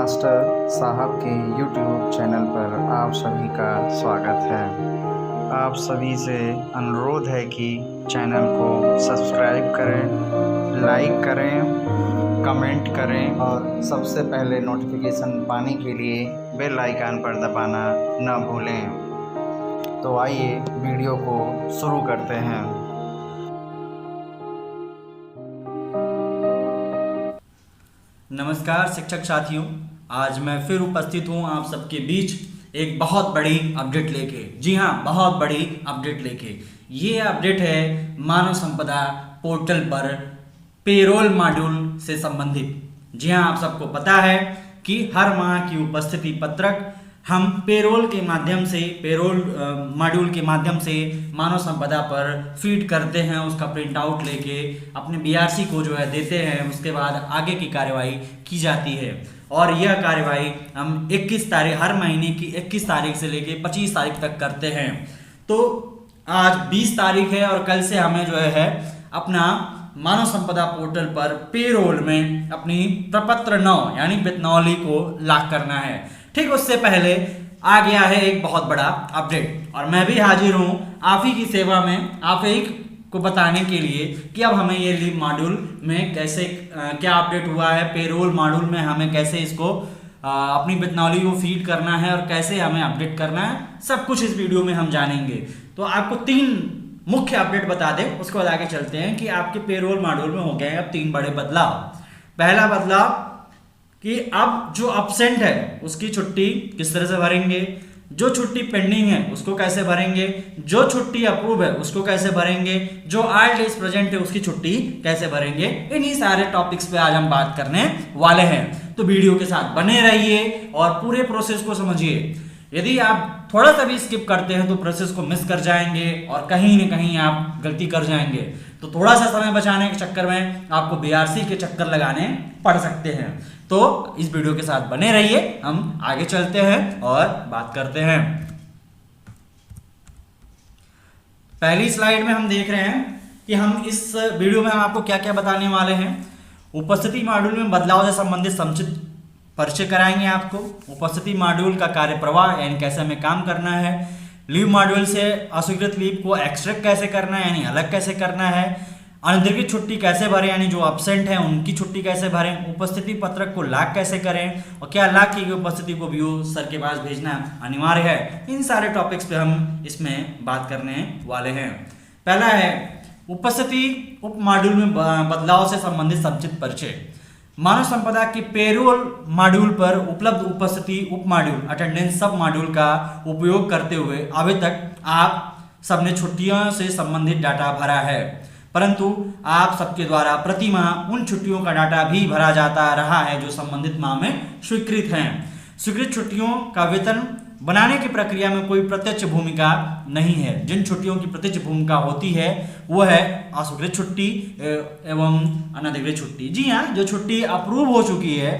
Master साहब के YouTube channel पर आप सभी का स्वागत है। आप सभी से अनुरोध है कि चैनल को सब्सक्राइब करें, लाइक करें, कमेंट करें और सबसे पहले नोटिफिकेशन पाने के लिए बेल आइकन पर दबाना न भूलें। तो आइए वीडियो को शुरू करते हैं। नमस्कार शिक्षक साथियों, आज मैं फिर उपस्थित हूँ आप सबके बीच एक बहुत बड़ी अपडेट लेके। जी हाँ, बहुत बड़ी अपडेट लेके। ये अपडेट है मानव संपदा पोर्टल पर पेरोल मॉड्यूल से संबंधित। जी हाँ, आप सबको पता है कि हर माह की उपस्थिति पत्रक हम पेरोल के माध्यम से, पेरोल मॉड्यूल के माध्यम से मानव संपदा पर फीड करते हैं। उसका प्रिंट आउट लेके अपने बीआरसी को जो है देते हैं। उसके बाद आगे की कार्यवाही की जाती है और यह कार्यवाही हम 21 तारीख, हर महीने की 21 तारीख से लेके 25 तारीख तक करते हैं। तो आज 20 तारीख है और कल से हमें जो है अपना मानव संपदा पोर्टल पर पेरोल में अपनी प्रपत्र 9 यानी वेतनवली को लॉक करना है। ठीक उससे पहले आ गया है एक बहुत बड़ा अपडेट और मैं भी हाजिर हूं आप ही की सेवा में, आप ही को बताने के लिए कि अब हमें ये लीव मॉड्यूल में कैसे क्या अपडेट हुआ है। पेरोल मॉड्यूल में हमें कैसे इसको अपनी वेतनवली को फीड करना है और कैसे हमें अपडेट करना है, सब कुछ इस वीडियो में हम जानेंगे। तो आपको 3 मुख्य अपडेट बता दें, उसके बाद आगे चलते हैं कि आपके पेरोल मॉड्यूल में हो गए हैं अब 3 बड़े बदलाव। पहला बदलाव कि अब जो अब्सेंट है उसकी छुट्टी किस तरह से भरेंगे, जो छुट्टी पेंडिंग है उसको कैसे भरेंगे, जो छुट्टी अप्रूव है उसको कैसे भरेंगे, जो 8 डेज प्रेजेंट है उसकी छुट्टी कैसे भरेंगे। इन्हीं सारे टॉपिक्स पे आज हम बात करने वाले हैं। तो वीडियो के साथ बने रहिए और पूरे प्रोसेस को समझिए। यदि आप थोड़ा सा भी स्किप करते हैं तो प्रोसेस को मिस कर जाएंगे और कहीं न कहीं आप गलती कर जाएंगे। तो थोड़ा सा समय बचाने के चक्कर में आपको बीआरसी के चक्कर लगाने पड़ सकते हैं। तो इस वीडियो के साथ बने रहिए, हम आगे चलते हैं और बात करते हैं। पहली स्लाइड में हम देख रहे हैं कि हम इस वीडियो में हम आपको क्या क्या बताने वाले हैं। उपस्थिति मॉड्यूल में बदलाव से संबंधित संक्षिप्त परिचय कराएंगे आपको। उपस्थिति मॉड्यूल का कार्य प्रवाह यानी कैसे हमें काम करना है। लीव मॉड्यूल से अस्वीकृत लीव को एक्सट्रैक्ट कैसे करना है यानी अलग कैसे करना है। अनधिकृत छुट्टी कैसे भरें यानी जो एब्सेंट है उनकी छुट्टी कैसे भरें। उपस्थिति पत्रक को लॉक कैसे करें और क्या लॉक की गई उपस्थिति को भी सर के पास भेजना अनिवार्य है। इन सारे टॉपिक्स पे हम इसमें बात करने वाले हैं। पहला है उपस्थिति उप मॉड्यूल में बदलाव से संबंधित संक्षिप्त परिचय। मानव संपदा के पेरोल मॉड्यूल पर उपलब्ध उपस्थिति उप मॉड्यूल अटेंडेंस सब मॉड्यूल का उपयोग करते हुए अभी तक आप सबने छुट्टियों से संबंधित डाटा भरा है, परंतु आप सबके द्वारा प्रति माह उन छुट्टियों का डाटा भी भरा जाता रहा है जो संबंधित माह में स्वीकृत हैं। स्वीकृत छुट्टियों का वेतन बनाने की प्रक्रिया में कोई प्रत्यक्ष भूमिका नहीं है। जिन छुट्टियों की प्रत्यक्ष भूमिका होती है वो है अस्वीकृत छुट्टी एवं अनधिकृत छुट्टी। जी हाँ, जो छुट्टी अप्रूव हो चुकी है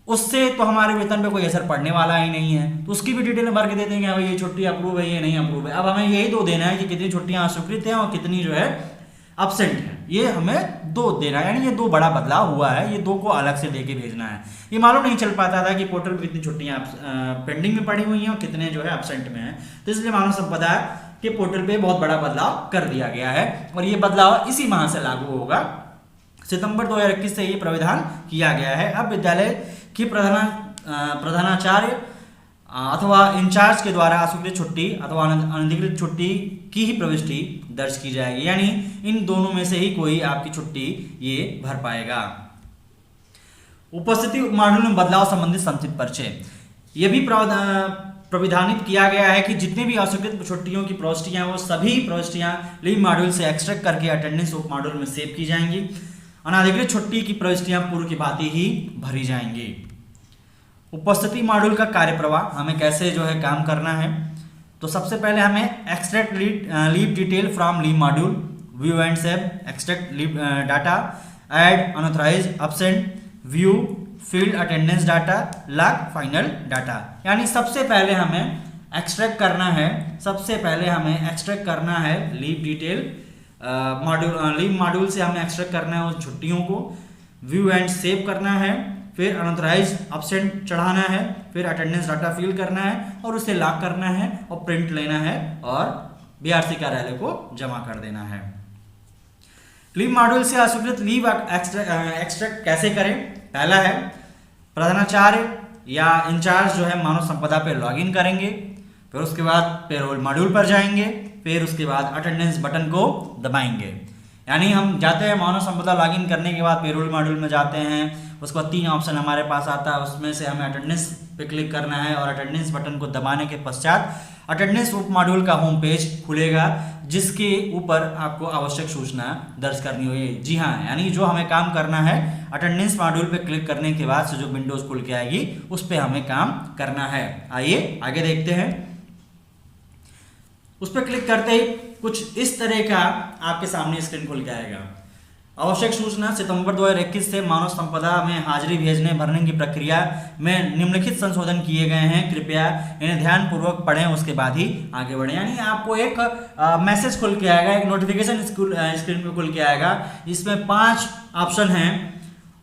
उससे तो हमारे वेतन पे कोई असर पड़ने वाला ही नहीं है, तो उसकी भी डिटेल भर के देते हैं कि ये छुट्टी अप्रूव है, ये नहीं अप्रूव है। अब हमें यही 2 देना है कि कितनी छुट्टियां अस्वीकृत हैं और कितनी जो है एब्सेंट है। ये हमें 2 देना है, यानी ये 2 बड़ा बदलाव हुआ है। ये 2 को अलग से देके भेजना है। ये मालूम नहीं चल पाता था कि पोर्टल पे कितनी छुट्टियां पेंडिंग में पड़ी हुई हैं और कितने जो है एब्सेंट में हैं। तो इसलिए मानव संपदा के पोर्टल पे बहुत बड़ा बदलाव कर दिया गया है और ये बदलाव इसी माह से लागू होगा। सितंबर 2021 से ये प्रावधान किया गया है। अब विद्यालय की प्रधानाचार्य अथवा इंचार्ज के द्वारा अस्वीकृत छुट्टी अथवा अनधिकृत छुट्टी की ही प्रविष्टि दर्ज की जाएगी, यानी इन दोनों में से ही कोई आपकी छुट्टी ये भर पाएगा। उपस्थिति मॉड्यूल में बदलाव संबंधित संक्षिप्त परिचय। यह भी प्रावधानित किया गया है कि जितनी भी अस्वीकृत छुट्टियों की प्रविष्टियां वो सभी प्रविष्टियां लीव मॉड्यूल से एक्सट्रैक्ट करके अटेंडेंस उप मॉड्यूल में सेव की जाएंगी। अनधिकृत छुट्टी की प्रविष्टियां पूर्व की भांति ही भरी जाएंगी। उपस्थिति मॉड्यूल का कार्य प्रवाह हमें कैसे जो है काम करना है। तो सबसे पहले हमें extract leave detail from leave module, view and save, extract leave data, add unauthorised absent, view field attendance data, log final data. यानी सबसे पहले हमें एक्सट्रैक्ट करना है, leave detail module, leave module से हमें एक्सट्रैक्ट करना है उन छुट्टियों को, व्यू एंड सेव करना है फिर अनऑथराइज एब्सेंट चढ़ाना है, फिर अटेंडेंस डाटा फिल करना है और उसे लॉक करना है और प्रिंट लेना है और बीआरसी कार्यालय को जमा कर देना है। लीव मॉड्यूल से अस्वीकृत लीव एक्सट्रैक्ट कैसे करें? पहला है प्रधानाचार्य या इंचार्ज जो है मानव संपदा पे लॉगिन करेंगे, फिर उसके बाद पेरोल मॉड्यूल पर जाएंगे, फिर उसके बाद अटेंडेंस बटन को दबाएंगे। यानी हम जाते हैं मानव संपदा लॉगिन करने के बाद पेरोल मॉड्यूल में जाते हैं, उसके बाद 3 ऑप्शन हमारे पास आता है, उसमें से हमें अटेंडेंस पे क्लिक करना है और अटेंडेंस बटन को दबाने के पश्चात अटेंडेंस उप मॉड्यूल का होम पेज खुलेगा जिसके ऊपर आपको आवश्यक सूचना दर्ज करनी होगी। जी हाँ, यानी जो हमें काम करना है अटेंडेंस मॉड्यूल पे क्लिक करने के बाद से जो विंडोज खुल के आएगी उस पे हमें काम करना है। आइए आगे देखते हैं। उस पर क्लिक करते ही कुछ इस तरह का आपके सामने स्क्रीन खुल के आएगा। आवश्यक सूचना सितंबर 2021 से मानव संपदा में हाजिरी भेजने भरने की प्रक्रिया में निम्नलिखित संशोधन किए गए हैं, कृपया इन्हें ध्यानपूर्वक पढ़ें, उसके बाद ही आगे बढ़ें। यानी आपको एक मैसेज खुल के आएगा, एक नोटिफिकेशन स्क्रीन पे खुल के आएगा। इसमें 5 ऑप्शन हैं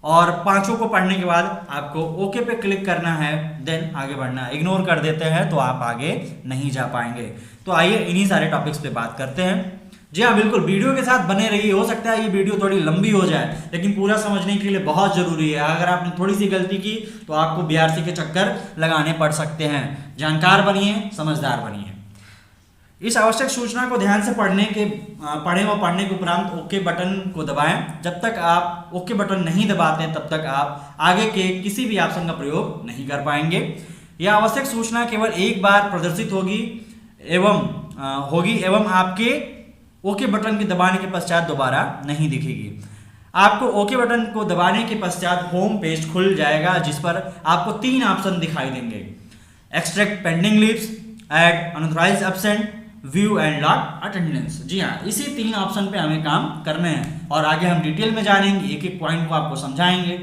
और 5 को पढ़ने के बाद आपको ओके पे क्लिक करना है, देन आगे बढ़ना है। इग्नोर कर देते हैं तो आप आगे नहीं जा पाएंगे। तो आइए इन्हीं सारे टॉपिक्स पे बात करते हैं। जी हाँ, बिल्कुल वीडियो के साथ बने रहिए। हो सकता है ये वीडियो थोड़ी लंबी हो जाए, लेकिन पूरा समझने के लिए बहुत जरूरी है। अगर आपने थोड़ी सी गलती की तो आपको बीआरसी के चक्कर लगाने पड़ सकते हैं। जानकार बनिए, समझदार बनिए। इस आवश्यक सूचना को ध्यान से पढ़ें और पढ़ने के उपरांत ओके बटन को दबाएं। जब तक आप ओके बटन नहीं दबाते तब तक आप आगे के किसी भी ऑप्शन का प्रयोग नहीं कर पाएंगे। यह आवश्यक सूचना केवल एक बार प्रदर्शित होगी एवं आपके ओके बटन के दबाने के पश्चात दोबारा नहीं दिखेगी। आपको ओके बटन को दबाने के पश्चात होम पेज खुल जाएगा जिस पर आपको 3 ऑप्शन दिखाई देंगे, extract pending leaves, add unauthorised absent, view and lock attendance. जी हाँ, इसी 3 ऑप्शन पे हमें काम करने हैं और आगे हम डिटेल में जानेंगे, एक एक पॉइंट को आपको समझाएंगे।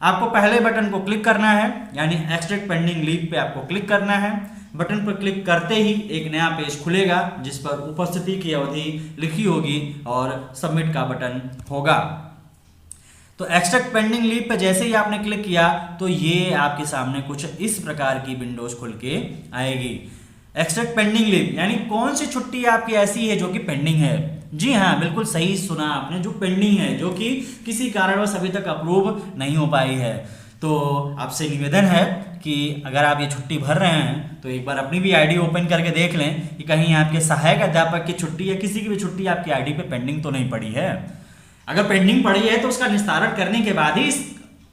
आपको पहले बटन को क्लिक करना है, यानी एक्सट्रैक्ट पेंडिंग लीव पे आपको क्लिक करना है। बटन पर क्लिक करते ही एक नया पेज खुलेगा जिस पर उपस्थिति की अवधि लिखी होगी और सबमिट का बटन होगा। तो एक्सट्रैक्ट पेंडिंग लीव पे जैसे ही आपने क्लिक किया तो ये आपके सामने कुछ इस प्रकार की विंडोज खुल के आएगी। एक्सट्रैक्ट पेंडिंग लीव यानी कौन सी छुट्टी आपकी ऐसी है जो कि पेंडिंग है। जी हाँ, बिल्कुल सही सुना आपने, जो पेंडिंग है, जो कि किसी कारणवश अभी तक अप्रूव नहीं हो पाई है। तो आपसे निवेदन है कि अगर आप ये छुट्टी भर रहे हैं तो एक बार अपनी भी आईडी ओपन करके देख लें कि कहीं आपके सहायक अध्यापक की छुट्टी या किसी की भी छुट्टी आपकी आईडी पे पेंडिंग तो नहीं पड़ी है। अगर पेंडिंग पड़ी है तो उसका निस्तारण करने के बाद ही इस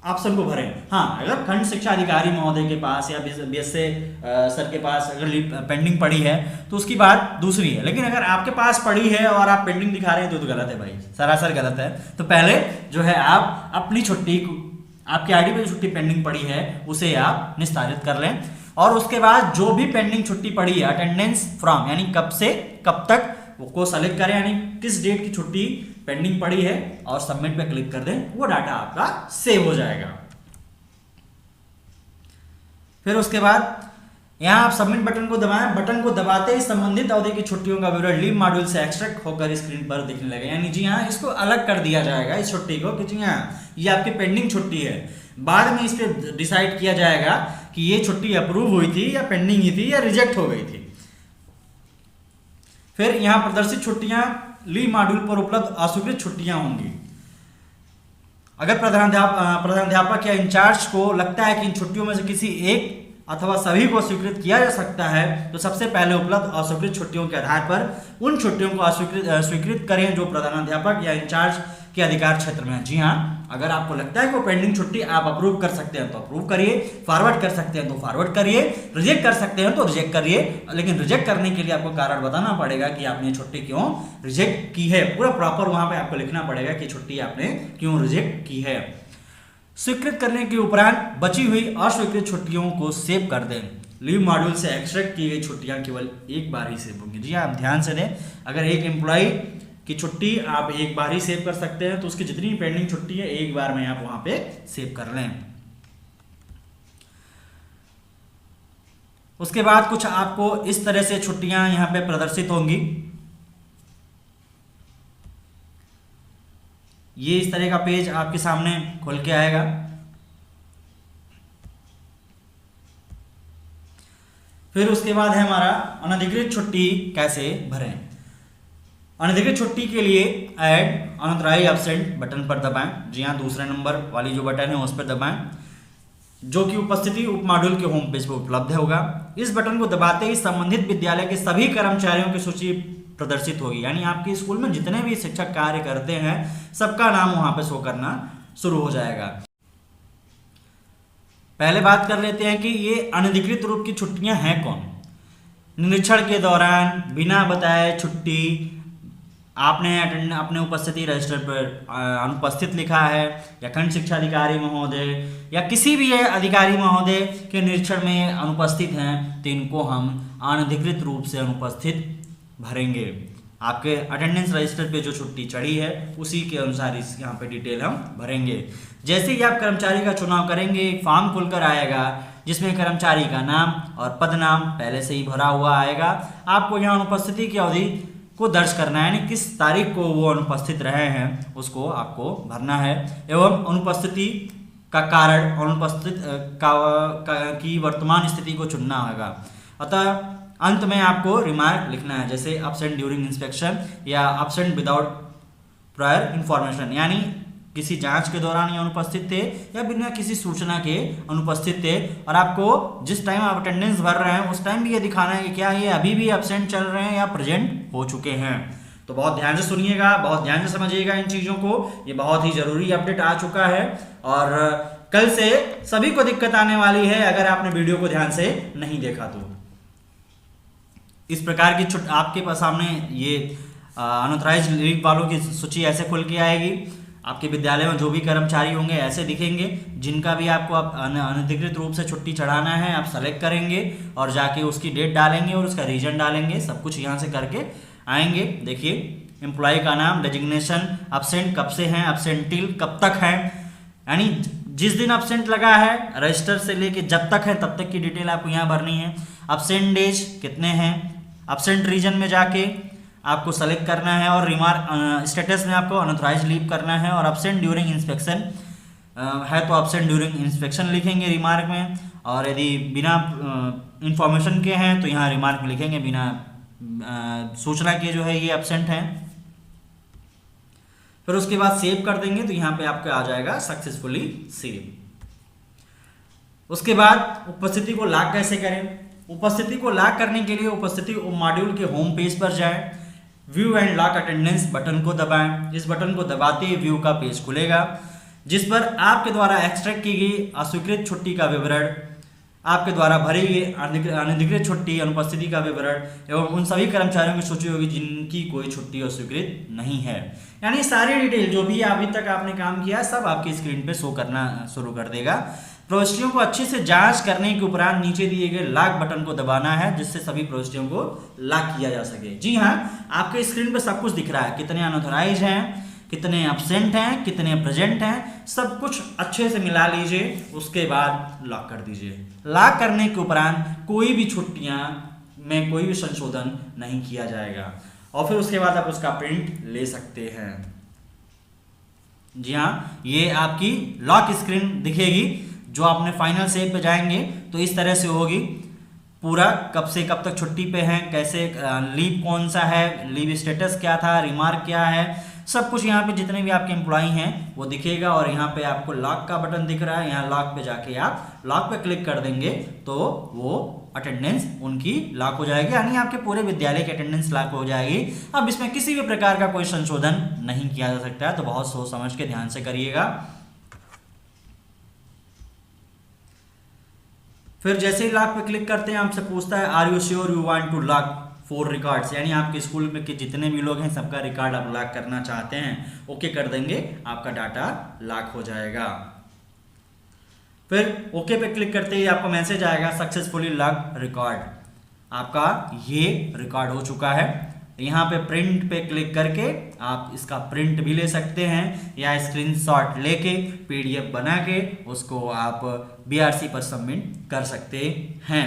ऑप्शन को भरें। हाँ, अगर खंड शिक्षा अधिकारी महोदय के पास या बीएसए सर के पास अगर पेंडिंग पड़ी है तो उसकी बात दूसरी है, लेकिन अगर आपके पास पड़ी है और आप पेंडिंग दिखा रहे हैं तो गलत है भाई, सरासर गलत है। तो पहले जो है आप अपनी छुट्टी, आपकी आईडी पे जो छुट्टी पेंडिंग पड़ी है उसे आप निस्तारित कर लें और उसके बाद जो भी पेंडिंग छुट्टी पड़ी है अटेंडेंस फ्रॉम यानी कब से कब तक को सेलेक्ट करें, यानी किस डेट की छुट्टी पेंडिंग पड़ी है और सबमिट पे क्लिक कर दें, वो डाटा आपका सेव हो जाएगा। फिर उसके बाद यहां आप सबमिट बटन को दबाएं। बटन को दबाते ही संबंधित अवधि की छुट्टियों का विवरण लीव मॉड्यूल से एक्सट्रैक्ट होकर स्क्रीन पर दिखने लगेगा। यानी जी हाँ, इसको अलग कर दिया जाएगा इस छुट्टी को कि जी हाँ ये आपकी पेंडिंग छुट्टी है। बाद में इस पे डिसाइड किया जाएगा कि ये छुट्टी अप्रूव हुई थी या पेंडिंग ही थी या रिजेक्ट हो गई थी। फिर यहां प्रदर्शित छुट्टियां लीव मॉड्यूल पर उपलब्ध अस्वीकृत छुट्टियां होंगी। अगर प्रधानाध्यापक या इंचार्ज को लगता है कि इन छुट्टियों में से किसी एक अथवा सभी को स्वीकृत किया जा सकता है तो सबसे पहले उपलब्ध अस्वीकृत छुट्टियों के आधार पर उन छुट्टियों को स्वीकृत करें जो प्रधानाध्यापक या इंचार्ज के अधिकार क्षेत्र में है। जी हाँ, अगर आपको लगता है कि वो पेंडिंग छुट्टी आप अप्रूव कर सकते हैं तो अप्रूव करिए, फॉरवर्ड कर सकते हैं तो फॉरवर्ड करिए, रिजेक्ट कर सकते हैं तो रिजेक्ट करिए। लेकिन रिजेक्ट करने के लिए आपको कारण बताना पड़ेगा कि आपने छुट्टी क्यों रिजेक्ट की है। पूरा प्रॉपर वहां पे आपको लिखना पड़ेगा कि छुट्टी आपने क्यों रिजेक्ट की है। स्वीकृत करने के उपरांत बची हुई अस्वीकृत छुट्टियों को सेव कर दें। लीव मॉड्यूल से एक्सट्रैक्ट की गई छुट्टियां केवल एक बार ही सेव होंगी। जी हाँ, आप ध्यान से दें, अगर एक एम्प्लॉय की छुट्टी आप एक बार ही सेव कर सकते हैं तो उसकी जितनी पेंडिंग छुट्टी है एक बार में आप वहां पे सेव कर लें। उसके बाद कुछ आपको इस तरह से छुट्टियां यहां पे प्रदर्शित होंगी। ये इस तरह का पेज आपके सामने खुल के आएगा। फिर उसके बाद है हमारा अनधिकृत छुट्टी कैसे भरें। अनधिकृत छुट्टी के लिए ऐड अनऑथराइज्ड एब्सेंट बटन पर दबाएं। जी हाँ, दूसरे नंबर वाली जो बटन है उस पर दबाएं, जो कि उपस्थिति उप मॉड्यूल के होम पेज पर उपलब्ध होगा। इस बटन को दबाते ही संबंधित विद्यालय के सभी कर्मचारियों की सूची प्रदर्शित होगी, यानी आपके स्कूल में जितने भी शिक्षक कार्य करते हैं सबका नाम वहां पे शो करना शुरू हो जाएगा। पहले बात कर लेते हैं कि ये अनधिकृत रूप की छुट्टियां हैं कौन। निरीक्षण के दौरान बिना बताए छुट्टी, आपने अपने उपस्थिति रजिस्टर पर अनुपस्थित लिखा है, या खंड शिक्षा अधिकारी महोदय या किसी भी अधिकारी महोदय के निरीक्षण में अनुपस्थित हैं, तो इनको हम अनधिकृत रूप से अनुपस्थित भरेंगे। आपके अटेंडेंस रजिस्टर पे जो छुट्टी चढ़ी है उसी के अनुसार इस यहाँ पे डिटेल हम भरेंगे। जैसे ही आप कर्मचारी का चुनाव करेंगे, एक फॉर्म खुलकर आएगा जिसमें कर्मचारी का नाम और पद नाम पहले से ही भरा हुआ आएगा। आपको यहाँ अनुपस्थिति की अवधि को दर्ज करना है, यानी किस तारीख को वो अनुपस्थित रहे हैं उसको आपको भरना है, एवं अनुपस्थिति का कारण, अनुपस्थित की वर्तमान स्थिति को चुनना होगा। अतः अंत में आपको रिमार्क लिखना है, जैसे अब्सेंट ड्यूरिंग इंस्पेक्शन या अब्सेंट विदाउट प्रायर इंफॉर्मेशन, यानी किसी जांच के दौरान ये अनुपस्थित थे या बिना किसी सूचना के अनुपस्थित थे। और आपको जिस टाइम आप अटेंडेंस भर रहे हैं उस टाइम भी ये दिखाना है कि क्या ये अभी भी एब्सेंट चल रहे हैं या प्रेजेंट हो चुके हैं। तो बहुत ध्यान से सुनिएगा, बहुत ध्यान से समझिएगा इन चीज़ों को, ये बहुत ही ज़रूरी अपडेट आ चुका है और कल से सभी को दिक्कत आने वाली है अगर आपने वीडियो को ध्यान से नहीं देखा तो। इस प्रकार की आपके पास सामने ये अनऑथराइज्ड लीव वालों की सूची ऐसे खुल के आएगी। आपके विद्यालय में जो भी कर्मचारी होंगे ऐसे दिखेंगे, जिनका भी आपको अनधिकृत रूप से छुट्टी चढ़ाना है आप सेलेक्ट करेंगे और जाके उसकी डेट डालेंगे और उसका रीजन डालेंगे, सब कुछ यहाँ से करके आएंगे। देखिए, एम्प्लॉय का नाम, डेजिग्नेशन, एब्सेंट कब से हैं, एब्सेंटिल कब तक है, यानी जिस दिन एब्सेंट लगा है रजिस्टर से लेके जब तक है तब तक की डिटेल आपको यहाँ भरनी है। एब्सेंट डेज कितने हैं, एब्सेंट रीजन में जाके आपको सेलेक्ट करना है और रिमार्क स्टेटस में आपको अनऑथराइज्ड लीव करना है। और एब्सेंट ड्यूरिंग इंस्पेक्शन है तो एब्सेंट ड्यूरिंग इंस्पेक्शन लिखेंगे रिमार्क में, और यदि बिना इंफॉर्मेशन के हैं तो यहाँ रिमार्क में लिखेंगे बिना सूचना के जो है ये एब्सेंट हैं। फिर उसके बाद सेव कर देंगे तो यहाँ पे आपका आ जाएगा सक्सेसफुली सेव। उसके बाद उपस्थिति को लॉक कैसे करें। उपस्थिति को लॉक करने के लिए उपस्थिति मॉड्यूल के होम पेज पर जाएं, view and lock attendance button को दबाएं। इस बटन को दबाते ही व्यू का पेज खुलेगा जिस पर आपके द्वारा एक्सट्रैक्ट की गई अस्वीकृत छुट्टी का विवरण, आपके द्वारा भरी गई अनधिकृत छुट्टी अनुपस्थिति का विवरण एवं उन सभी कर्मचारियों की सूची होगी जिनकी कोई छुट्टी अस्वीकृत नहीं है। यानी सारी डिटेल जो भी अभी तक आपने काम किया सब आपकी स्क्रीन पे शो करना शुरू कर देगा। प्रविष्टियों को अच्छे से जांच करने के उपरांत नीचे दिए गए लॉक बटन को दबाना है जिससे सभी प्रविष्टियों को लॉक किया जा सके। जी हाँ, आपके स्क्रीन पे सब कुछ दिख रहा है, कितने अनऑथराइज्ड हैं, कितने एब्सेंट हैं, कितने प्रेजेंट हैं, सब कुछ अच्छे से मिला लीजिए। उसके बाद लॉक कर दीजिए। लॉक करने के उपरांत कोई भी छुट्टियां में कोई भी संशोधन नहीं किया जाएगा और फिर उसके बाद आप उसका प्रिंट ले सकते हैं। जी हाँ, ये आपकी लॉक स्क्रीन दिखेगी। जो आपने फाइनल सेव पे जाएंगे तो इस तरह से होगी, पूरा कब से कब तक छुट्टी पे हैं, कैसे लीव कौन सा है, लीव स्टेटस क्या था, रिमार्क क्या है, सब कुछ यहाँ पे जितने भी आपके एम्प्लॉई हैं वो दिखेगा। और यहाँ पे आपको लॉक का बटन दिख रहा है, यहाँ लॉक पे जाके आप लॉक पे क्लिक कर देंगे तो वो अटेंडेंस उनकी लॉक हो जाएगी, यानी आपके पूरे विद्यालय की अटेंडेंस लॉक हो जाएगी। अब इसमें किसी भी प्रकार का कोई संशोधन नहीं किया जा सकता है, तो बहुत सोच समझ के ध्यान से करिएगा। फिर जैसे ही लॉक पे क्लिक करते हैं आपसे पूछता है are you sure you want to lock 4 records, यानी आपके स्कूल में के जितने भी लोग हैं सबका रिकॉर्ड आप लॉक करना चाहते हैं। ओके कर देंगे, आपका डाटा लॉक हो जाएगा। फिर ओके पे क्लिक करते ही आपको मैसेज आएगा सक्सेसफुली लॉक रिकॉर्ड, आपका ये रिकॉर्ड हो चुका है। यहाँ पे प्रिंट पे क्लिक करके आप इसका प्रिंट भी ले सकते हैं या स्क्रीनशॉट लेके पीडीएफ बना के उसको आप बीआरसी पर सबमिट कर सकते हैं।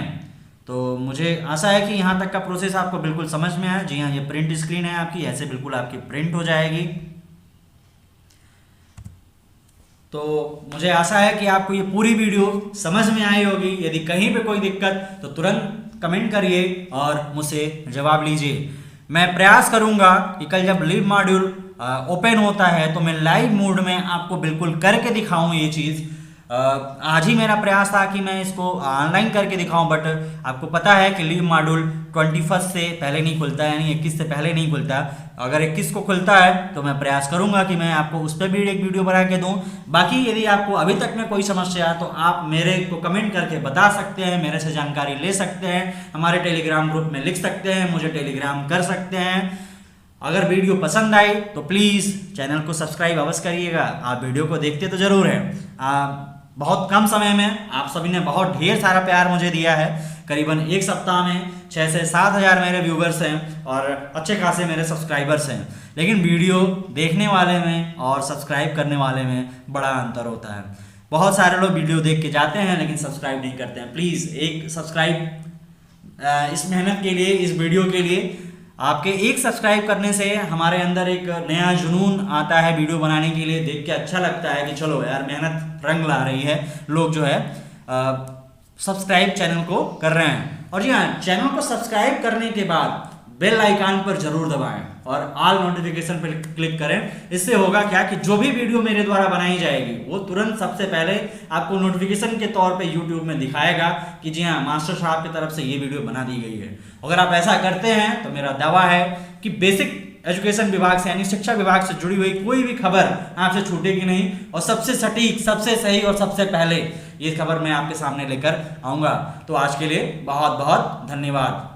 तो मुझे आशा है कि यहाँ तक का प्रोसेस आपको बिल्कुल समझ में आया। जी हाँ, ये प्रिंट स्क्रीन है आपकी, ऐसे बिल्कुल आपकी प्रिंट हो जाएगी। तो मुझे आशा है कि आपको ये पूरी वीडियो समझ में आई होगी। यदि कहीं पे कोई दिक्कत तो तुरंत कमेंट करिए और मुझसे जवाब लीजिए। मैं प्रयास करूंगा कि कल जब लीव मॉड्यूल ओपन होता है तो मैं लाइव मोड में आपको बिल्कुल करके दिखाऊं ये चीज़। आज ही मेरा प्रयास था कि मैं इसको ऑनलाइन करके दिखाऊं, बट आपको पता है कि लीव मॉड्यूल 21 से पहले नहीं खुलता है, यानी 21 से पहले नहीं खुलता। अगर 21 को खुलता है तो मैं प्रयास करूंगा कि मैं आपको उस पर भी एक वीडियो बना के दूं। बाकी यदि आपको अभी तक में कोई समस्या है तो आप मेरे को कमेंट करके बता सकते हैं, मेरे से जानकारी ले सकते हैं, हमारे टेलीग्राम ग्रुप में लिख सकते हैं, मुझे टेलीग्राम कर सकते हैं। अगर वीडियो पसंद आई तो प्लीज़ चैनल को सब्सक्राइब अवश्य करिएगा। आप वीडियो को देखते तो जरूर हैं। बहुत कम समय में आप सभी ने बहुत ढेर सारा प्यार मुझे दिया है। करीबन एक सप्ताह में 6 से 7 हज़ार मेरे व्यूवर्स हैं और अच्छे खासे मेरे सब्सक्राइबर्स हैं, लेकिन वीडियो देखने वाले में और सब्सक्राइब करने वाले में बड़ा अंतर होता है। बहुत सारे लोग वीडियो देख के जाते हैं लेकिन सब्सक्राइब नहीं करते हैं। प्लीज़ एक सब्सक्राइब इस मेहनत के लिए, इस वीडियो के लिए आपके एक सब्सक्राइब करने से हमारे अंदर एक नया जुनून आता है वीडियो बनाने के लिए। देख के अच्छा लगता है कि चलो यार मेहनत रंग ला रही है, लोग जो है सब्सक्राइब चैनल को कर रहे हैं। और जी हाँ, चैनल को सब्सक्राइब करने के बाद बेल आइकन पर जरूर दबाएं और ऑल नोटिफिकेशन पर क्लिक करें। इससे होगा क्या कि जो भी वीडियो मेरे द्वारा बनाई जाएगी वो तुरंत सबसे पहले आपको नोटिफिकेशन के तौर पे यूट्यूब में दिखाएगा कि जी हाँ, मास्टर साहब की तरफ से ये वीडियो बना दी गई है। अगर आप ऐसा करते हैं तो मेरा दावा है कि बेसिक एजुकेशन विभाग से यानी शिक्षा विभाग से जुड़ी हुई कोई भी खबर आपसे छूटेगी नहीं और सबसे सटीक, सबसे सही और सबसे पहले ये खबर मैं आपके सामने लेकर आऊंगा। तो आज के लिए बहुत बहुत धन्यवाद।